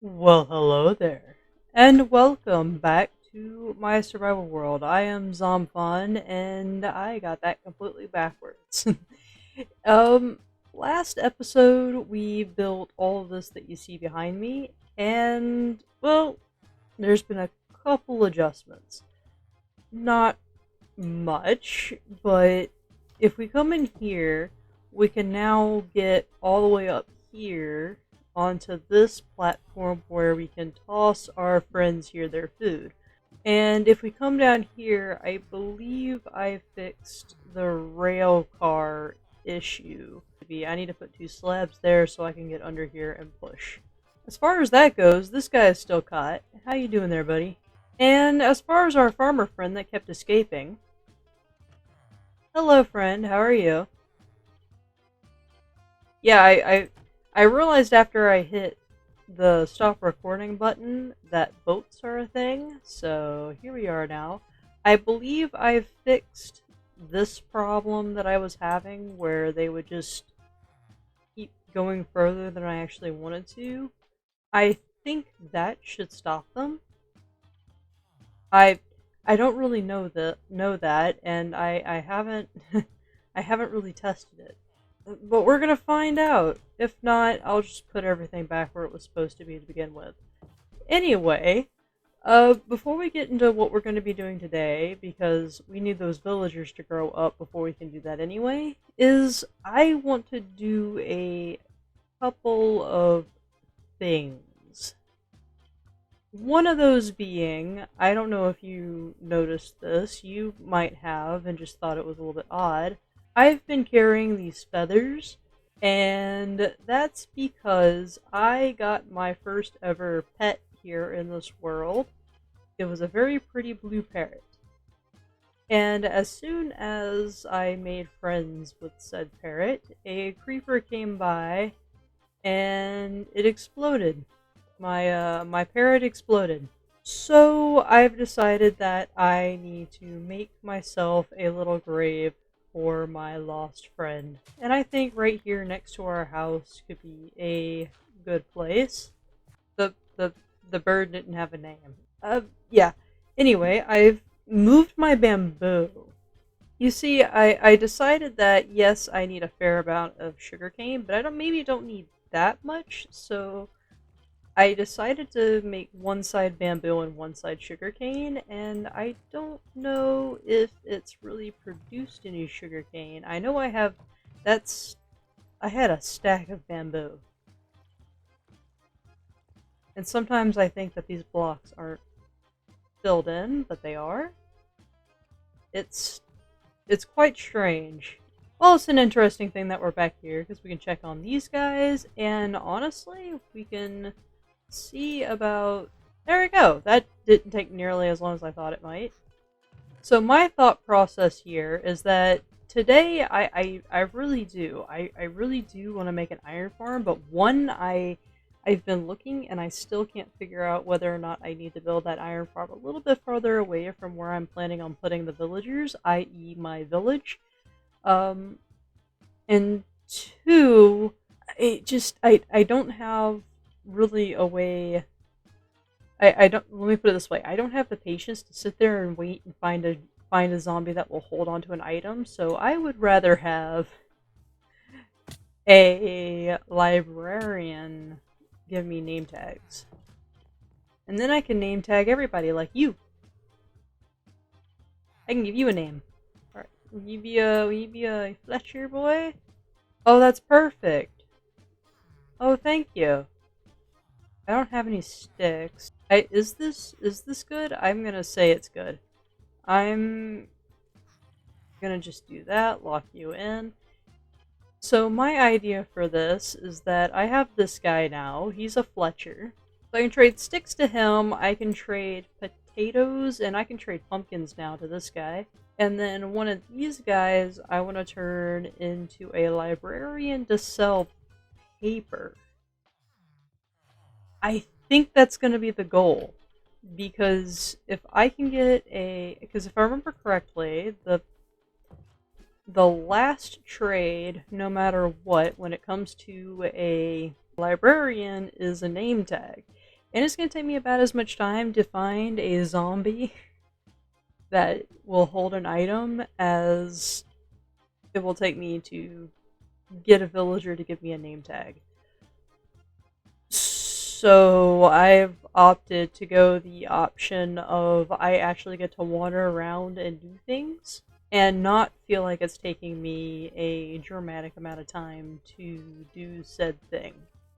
Well, hello there, and welcome back to my survival world. I am Zomfun, and I got that completely backwards. um, Last episode we built all of this that you see behind me, and well, there's been a couple adjustments. Not much, but if we come in here, we can now get all the way up here onto this platform where we can toss our friends here their food. And if we come down here, I believe I fixed the rail car issue. I need to put two slabs there so I can get under here and push. As far as that goes, this guy is still caught. How you doing there, buddy? And as far as our farmer friend that kept escaping, hello, friend. How are you? Yeah, I realized after I hit the stop recording button that boats are a thing. So here we are now. I believe I've fixed this problem that I was having where they would just keep going further than I actually wanted to. I think that should stop them. I I don't really know that, and I haven't I haven't really tested it. But we're gonna find out. If not, I'll just put everything back where it was supposed to be to begin with. Anyway, before we get into what we're going to be doing today, because we need those villagers to grow up before we can do that anyway, is I want to do a couple of things. One of those being, I don't know if you noticed this, you might have and just thought it was a little bit odd. I've been carrying these feathers, and that's because I got my first ever pet here in this world. It was a very pretty blue parrot. And as soon as I made friends with said parrot, a creeper came by and it exploded. My parrot exploded. So I've decided that I need to make myself a little grave for my lost friend. And I think right here next to our house could be a good place. The the the bird didn't have a name. Yeah. Anyway, I've moved my bamboo. You see, I decided that yes, I need a fair amount of sugarcane, but I don't need that much, so I decided to make one side bamboo and one side sugarcane, and I don't know if it's really produced any sugarcane. I know I had a stack of bamboo. And sometimes I think that these blocks aren't filled in, but they are. It's it's quite strange. Well, it's an interesting thing that we're back here, because we can check on these guys, and honestly, we can see about... There we go! That didn't take nearly as long as I thought it might. So my thought process here is that today I really do. I really do want to make an iron farm, but one, I've been looking and I still can't figure out whether or not I need to build that iron farm a little bit farther away from where I'm planning on putting the villagers, i.e. my village. And two, I don't have really a way. I don't. Let me put it this way: I don't have the patience to sit there and wait and find a zombie that will hold onto an item. So I would rather have a librarian give me name tags, and then I can name tag everybody like you. I can give you a name. All right, will you be a Fletcher boy? Oh, that's perfect. Oh, thank you. I don't have any sticks. Is this good? I'm gonna say it's good. I'm gonna just do that, lock you in. So my idea for this is that I have this guy now. He's a Fletcher. So I can trade sticks to him, I can trade potatoes, and I can trade pumpkins now to this guy. And then one of these guys I want to turn into a librarian to sell paper. I think that's going to be the goal. Because if I can get a... Because if I remember correctly, the last trade, no matter what, when it comes to a librarian, is a name tag. And it's going to take me about as much time to find a zombie that will hold an item as it will take me to get a villager to give me a name tag. So I've opted to go the option of I actually get to wander around and do things and not feel like it's taking me a dramatic amount of time to do said thing.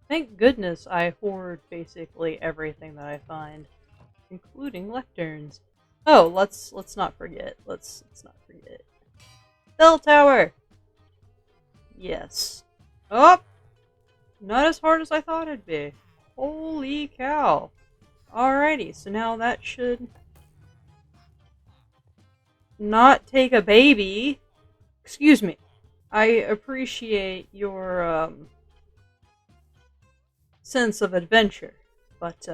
Thank goodness I hoard basically everything that I find, including lecterns. Oh, let's not forget. Let's not forget. Bell tower. Yes. Oh, not as hard as I thought it'd be. Holy cow. Alrighty, so now that should not take a baby. Excuse me. I appreciate your sense of adventure, but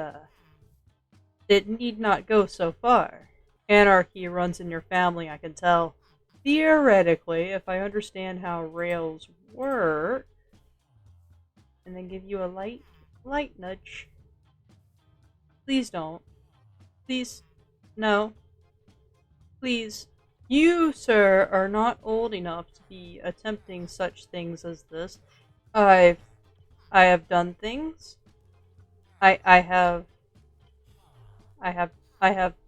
it need not go so far. Anarchy runs in your family, I can tell. Theoretically, if I understand how rails work, and then give you a light nudge. Please don't. Please. No. Please. You, sir, are not old enough to be attempting such things as this. I have done things. I have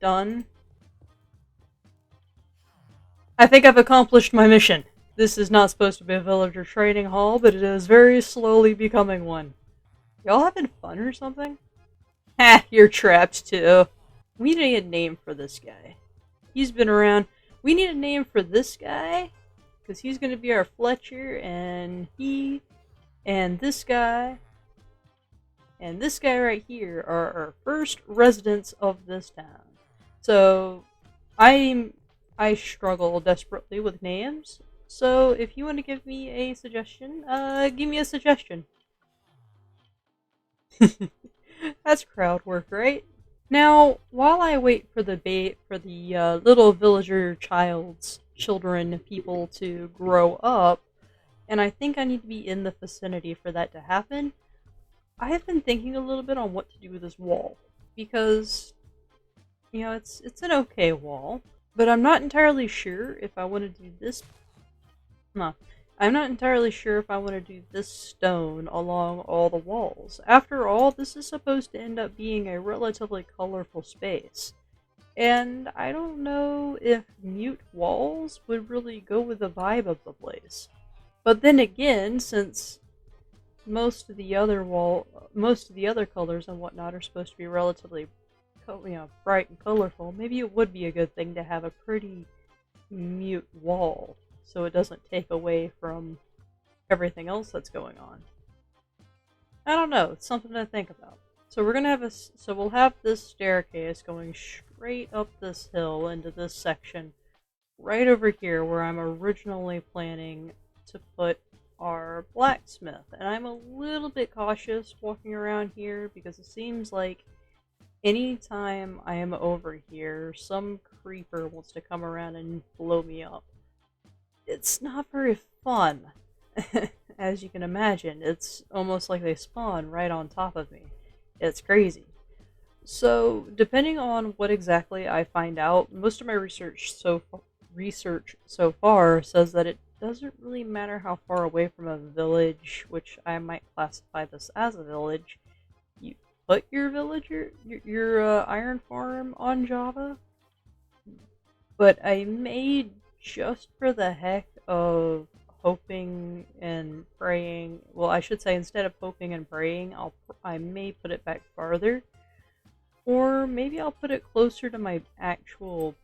done. I think I've accomplished my mission. This is not supposed to be a villager training hall, but it is very slowly becoming one. Y'all having fun or something? Ha, you're trapped too. We need a name for this guy. He's been around. We need a name for this guy, because he's going to be our Fletcher, and he, and this guy right here are our first residents of this town. So, I struggle desperately with names. So, if you want to give me a suggestion, give me a suggestion. That's crowd work, right? Now, while I wait for the little villager children people to grow up, and I think I need to be in the vicinity for that to happen, I have been thinking a little bit on what to do with this wall, because it's an okay wall, but I'm not entirely sure if I want to do this. I'm not entirely sure if I want to do this stone along all the walls. After all, this is supposed to end up being a relatively colorful space. And I don't know if mute walls would really go with the vibe of the place. But then again, since most of the other colors and whatnot are supposed to be relatively bright and colorful, maybe it would be a good thing to have a pretty mute wall, so it doesn't take away from everything else that's going on. I don't know, it's something to think about. So we'll have this staircase going straight up this hill into this section right over here where I'm originally planning to put our blacksmith. And I'm a little bit cautious walking around here because it seems like anytime I am over here, some creeper wants to come around and blow me up. It's not very fun. As you can imagine, it's almost like they spawn right on top of me. It's crazy. So, depending on what exactly I find out, most of my research so far says that it doesn't really matter how far away from a village, which I might classify this as a village, you put your villager, your iron farm on Java. But I may, just for the heck of hoping and praying, well, I should say instead of hoping and praying, I may put it back farther, or maybe I'll put it closer to my actual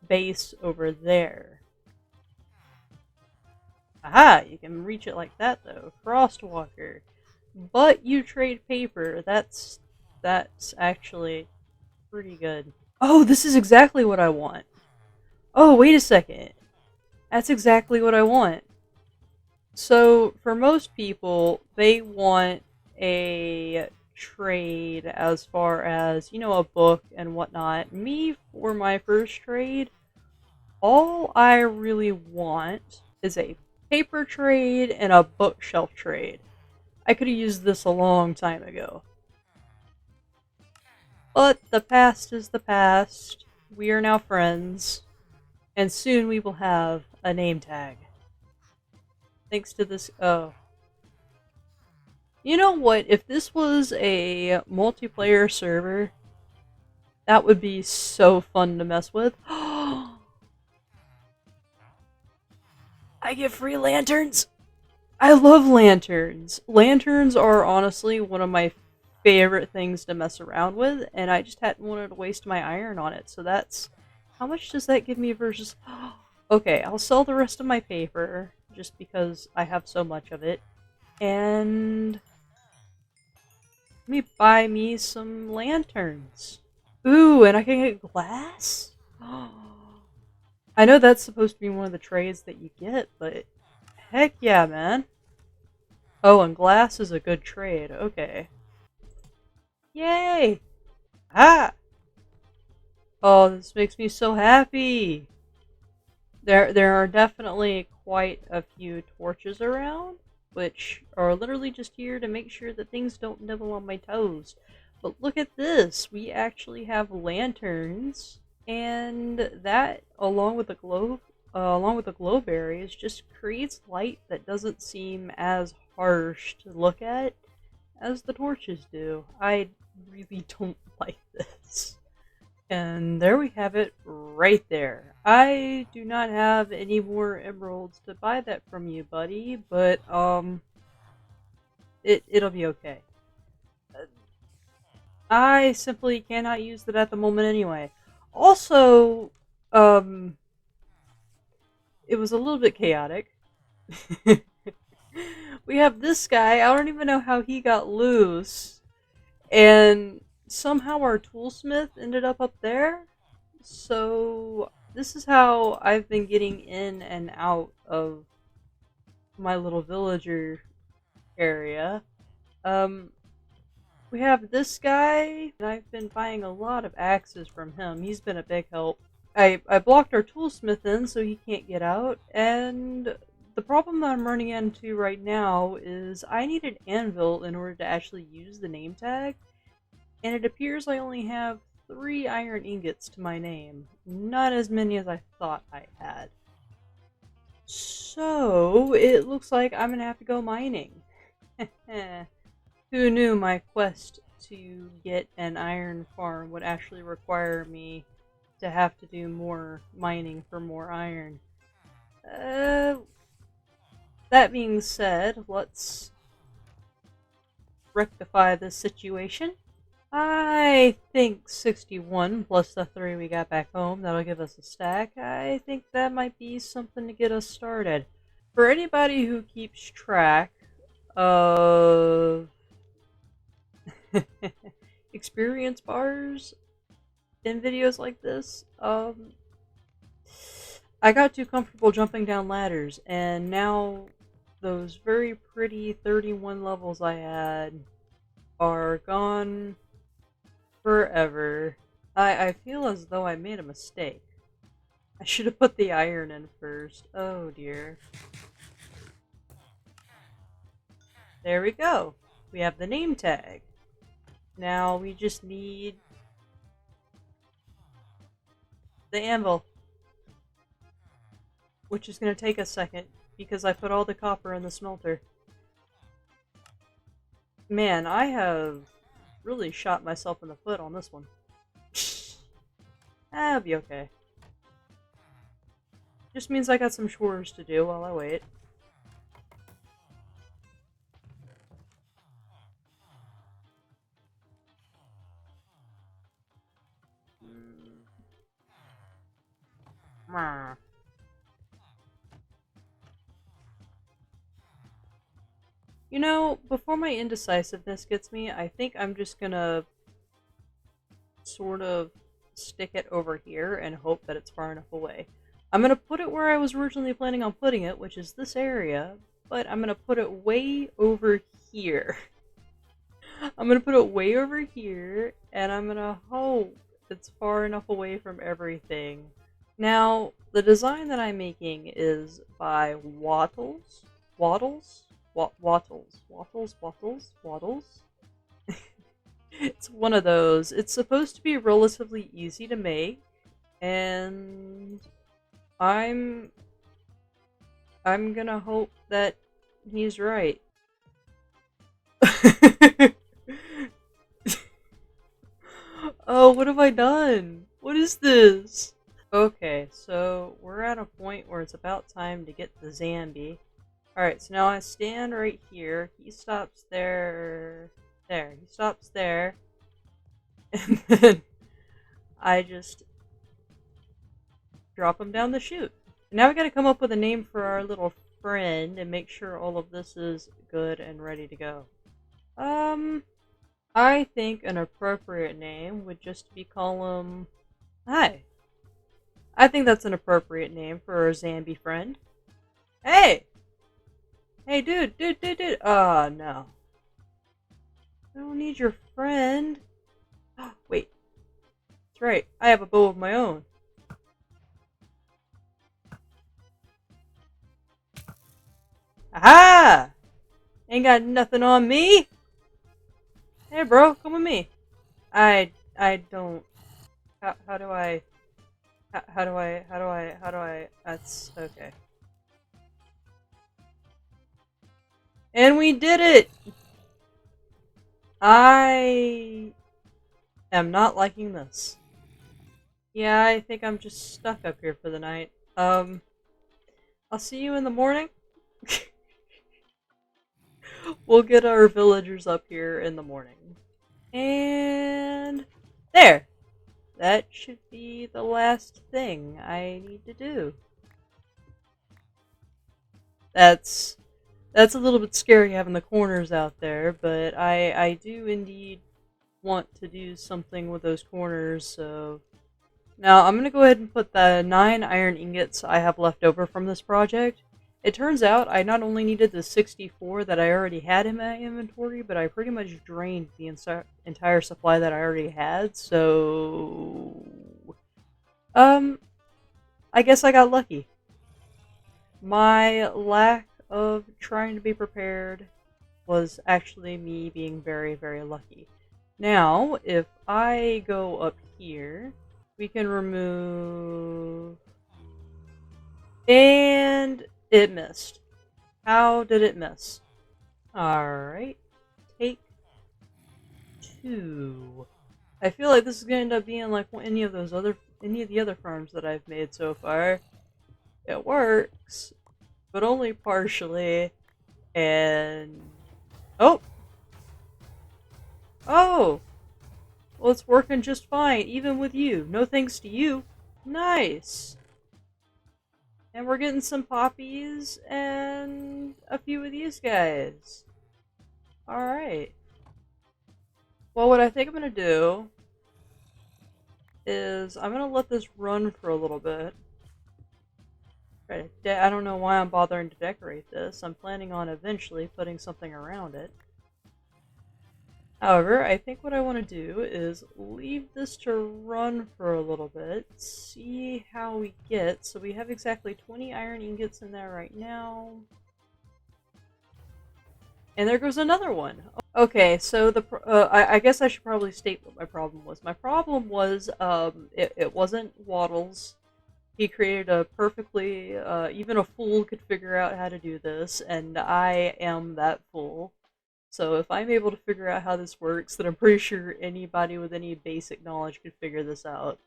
base over there. Aha! You can reach it like that though. Frostwalker. But you trade paper. That's actually pretty good. Oh, this is exactly what I want. Oh, wait a second. That's exactly what I want. So, for most people, they want a trade as far as, a book and whatnot. Me, for my first trade, all I really want is a paper trade and a bookshelf trade. I could have used this a long time ago. But the past is the past. We are now friends, and soon we will have a name tag. Thanks to this. Oh. You know what? If this was a multiplayer server, that would be so fun to mess with. I get free lanterns! I love lanterns. Lanterns are honestly one of my favorite things to mess around with, and I just hadn't wanted to waste my iron on it. So that's how much does that give me versus? Okay, I'll sell the rest of my paper just because I have so much of it, and let me buy me some lanterns. Ooh, and I can get glass. I know that's supposed to be one of the trades that you get, but heck yeah, man. Oh, and glass is a good trade. Okay. Yay! Ah! Oh, this makes me so happy. There are definitely quite a few torches around, which are literally just here to make sure that things don't nibble on my toes. But look at this. We actually have lanterns, and that along with the glow berries just creates light that doesn't seem as harsh to look at as the torches do. I really don't like this. And there we have it right there. I do not have any more emeralds to buy that from you, buddy, but it'll be okay. I simply cannot use that at the moment anyway. Also, um it was a little bit chaotic. We have this guy, I don't even know how he got loose. And somehow our toolsmith ended up there. So this is how I've been getting in and out of my little villager area. Um, we have this guy, and I've been buying a lot of axes from him. He's been a big help. I blocked our toolsmith in so he can't get out, and the problem that I'm running into right now is I need an anvil in order to actually use the name tag. And it appears I only have 3 iron ingots to my name. Not as many as I thought I had. So, it looks like I'm gonna have to go mining. Who knew my quest to get an iron farm would actually require me to have to do more mining for more iron. That being said, let's rectify this situation. I think 61 plus the 3 we got back home, that'll give us a stack. I think that might be something to get us started. For anybody who keeps track of experience bars in videos like this, I got too comfortable jumping down ladders, and now those very pretty 31 levels I had are gone forever. I feel as though I made a mistake. I should have put the iron in first. Oh dear. There we go. We have the name tag. Now we just need the anvil, which is going to take a second because I put all the copper in the smelter. Man, I have really shot myself in the foot on this one. That'll be okay. Just means I got some chores to do while I wait. You know, before my indecisiveness gets me, I think I'm just gonna sort of stick it over here and hope that it's far enough away. I'm gonna put it where I was originally planning on putting it, which is this area, but I'm gonna put it way over here. I'm gonna put it way over here, and I'm gonna hope it's far enough away from everything. Now, the design that I'm making is by Wattles. Wattles? Wattles. Wattles? Wattles? Wattles? It's one of those. It's supposed to be relatively easy to make, and I'm I'm gonna hope that he's right. Oh, what have I done? What is this? Okay, so we're at a point where it's about time to get the Zambi. Alright, so now I stand right here. He stops there. There. He stops there. And then I just drop him down the chute. Now we gotta come up with a name for our little friend and make sure all of this is good and ready to go. Um, I think an appropriate name would just be call him... Hi. I think that's an appropriate name for our Zambi friend. Hey! Hey, dude. No. I don't need your friend. Wait. That's right. I have a bow of my own. Aha! Ain't got nothing on me. Hey, bro, come with me. I don't. How do I? How do I? That's okay. And we did it. I am not liking this. Yeah, I think I'm just stuck up here for the night. I'll see you in the morning. We'll get our villagers up here in the morning. And there. That should be the last thing I need to do. That's a little bit scary having the corners out there, but I do indeed want to do something with those corners, so now I'm going to go ahead and put the 9 iron ingots I have left over from this project. It turns out I not only needed the 64 that I already had in my inventory, but I pretty much drained the entire supply that I already had, so... I guess I got lucky. My lack of trying to be prepared was actually me being very, very lucky. Now, if I go up here, we can remove... And it missed. How did it miss? Alright. Take 2. I feel like this is gonna end up being like any of the other farms that I've made so far. It works, but only partially. And oh, oh, well, it's working just fine, even with you. No thanks to you. Nice. And we're getting some poppies and a few of these guys. Alright. Well, what I think I'm going to do is I'm going to let this run for a little bit. I don't know why I'm bothering to decorate this. I'm planning on eventually putting something around it. However, I think what I want to do is leave this to run for a little bit, see how we get. So we have exactly 20 iron ingots in there right now. And there goes another one. Okay, so I guess I should probably state what my problem was. My problem was it wasn't Wattles. He created a perfectly, even a fool could figure out how to do this, and I am that fool. So if I'm able to figure out how this works, then I'm pretty sure anybody with any basic knowledge could figure this out.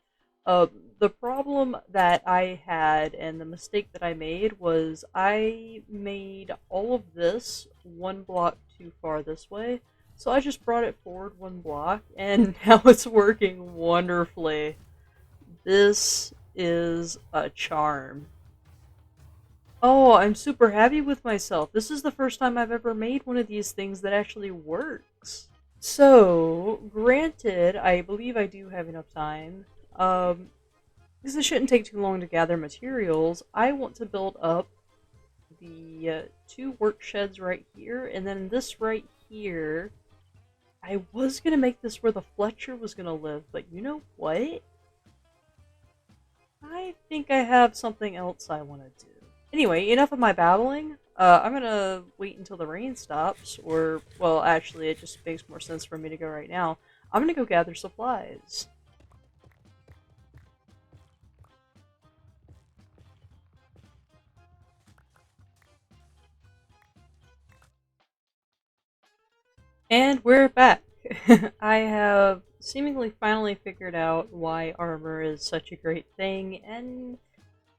The problem that I had and the mistake that I made was I made all of this one block too far this way. So I just brought it forward one block, and now it's working wonderfully. This is a charm. Oh, I'm super happy with myself. This is the first time I've ever made one of these things that actually works. So, granted, I believe I do have enough time. Because it shouldn't take too long to gather materials, I want to build up the 2 work sheds right here, and then this right here. I was going to make this where the Fletcher was going to live, but you know what? I think I have something else I want to do. Anyway, enough of my babbling. I'm gonna wait until the rain stops, or, well, actually, it just makes more sense for me to go right now. I'm gonna go gather supplies. And we're back. I have seemingly finally figured out why armor is such a great thing, and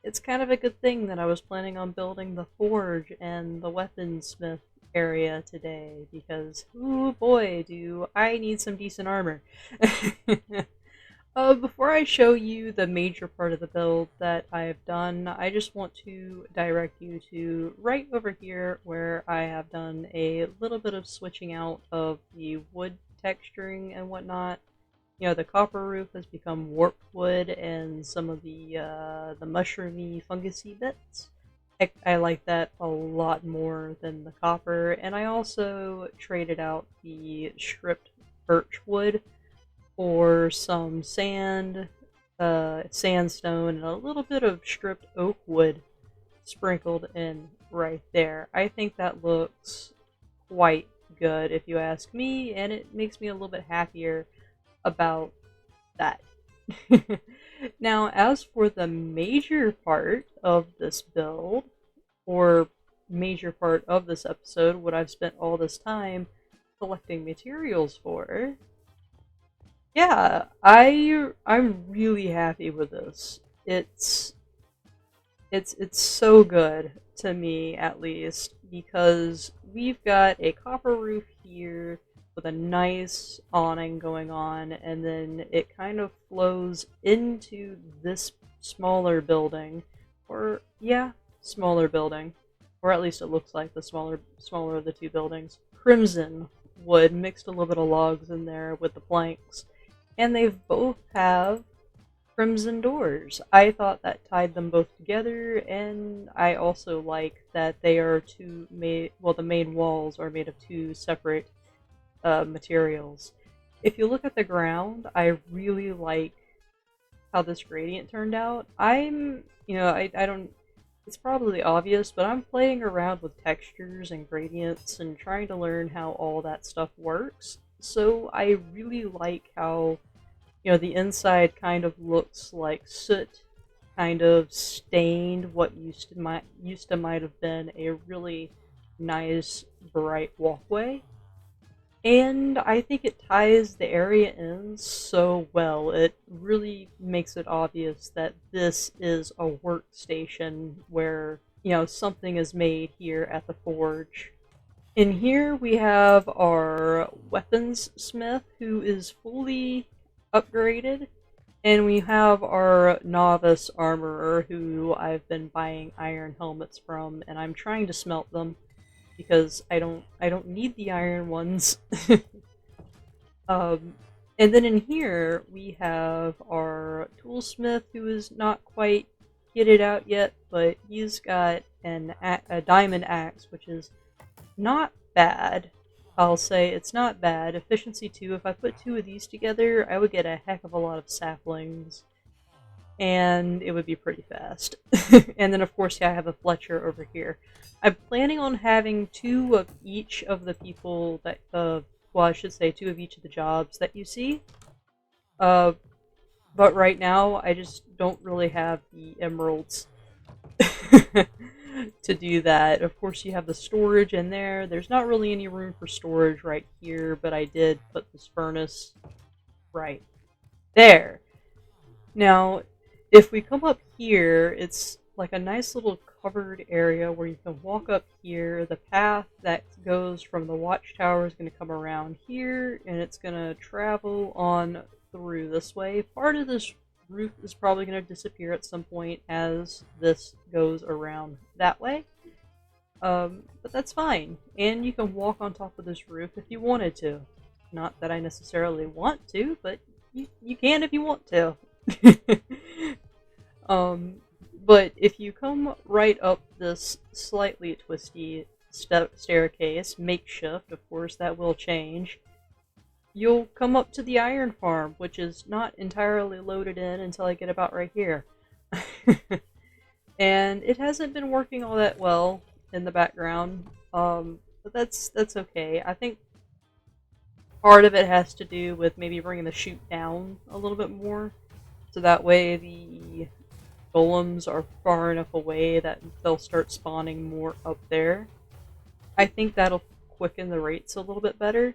it's kind of a good thing that I was planning on building the forge and the weaponsmith area today, because, oh boy, do I need some decent armor. Before I show you the major part of the build that I have done, I just want to direct you to right over here where I have done a little bit of switching out of the wood texturing and whatnot. You know, the copper roof has become warped wood, and some of the mushroomy, fungusy bits. I like that a lot more than the copper, and I also traded out the stripped birch wood for some sand, sandstone, and a little bit of stripped oak wood sprinkled in right there. I think that looks quite good if you ask me, and it makes me a little bit happier about that. Now, as for the major part of this build, or major part of this episode, what I've spent all this time collecting materials for, yeah, I'm really happy with this. It's so good to me, at least, because we've got a copper roof here with a nice awning going on, and then it kind of flows into this smaller building, or yeah, smaller building, or at least it looks like the smaller of the two buildings. Crimson wood mixed a little bit of logs in there with the planks, and they both have crimson doors. I thought that tied them both together, and I also like that they are the main walls are made of two separate materials. If you look at the ground, I really like how this gradient turned out. I don't, it's probably obvious, but I'm playing around with textures and gradients and trying to learn how all that stuff works. So I really like how, the inside kind of looks like soot, kind of stained what used to might have been a really nice bright walkway. And I think it ties the area in so well. It really makes it obvious that this is a workstation where, something is made here at the forge. In here we have our weapons smith, who is fully upgraded, and we have our novice armorer, who I've been buying iron helmets from, and I'm trying to smelt them because I don't need the iron ones. um, and then in here we have our toolsmith, who is not quite kitted out yet, but he's got a diamond axe, which is not bad. I'll say it's not bad. Efficiency 2, if I put two of these together, I would get a heck of a lot of saplings. And it would be pretty fast. And then, of course, yeah, I have a Fletcher over here. I'm planning on having two of each of the people that, I should say two of each of the jobs that you see. But right now, I just don't really have the emeralds to do that. Of course, you have the storage in there. There's not really any room for storage right here, but I did put this furnace right there. Now, if we come up here, it's like a nice little covered area where you can walk up here. The path that goes from the watchtower is going to come around here, and it's going to travel on through this way. Part of this roof is probably going to disappear at some point as this goes around that way. But that's fine. And you can walk on top of this roof if you wanted to. Not that I necessarily want to, but you can if you want to. But if you come right up this slightly twisty staircase, makeshift, of course, that will change, you'll come up to the iron farm, which is not entirely loaded in until I get about right here. And it hasn't been working all that well in the background, but that's okay. I think Part of it has to do with maybe bringing the chute down a little bit more, so that way the golems are far enough away that they'll start spawning more up there. I think that'll quicken the rates a little bit better.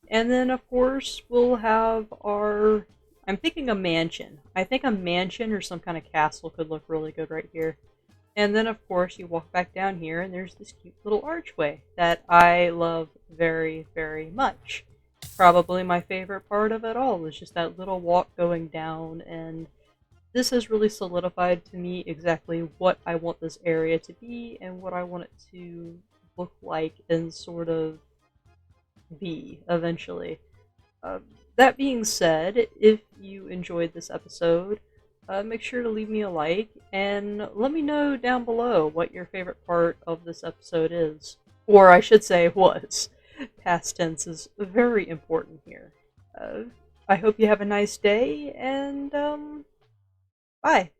And then, of course, we'll have our... I'm thinking a mansion. I think a mansion or some kind of castle could look really good right here. And then, of course, you walk back down here, and there's this cute little archway that I love very, very much. Probably my favorite part of it all is just that little walk going down, and this has really solidified to me exactly what I want this area to be and what I want it to look like and sort of be eventually. That being said, if you enjoyed this episode, make sure to leave me a like and let me know down below what your favorite part of this episode is. Or I should say was. Past tense is very important here. I hope you have a nice day, and bye.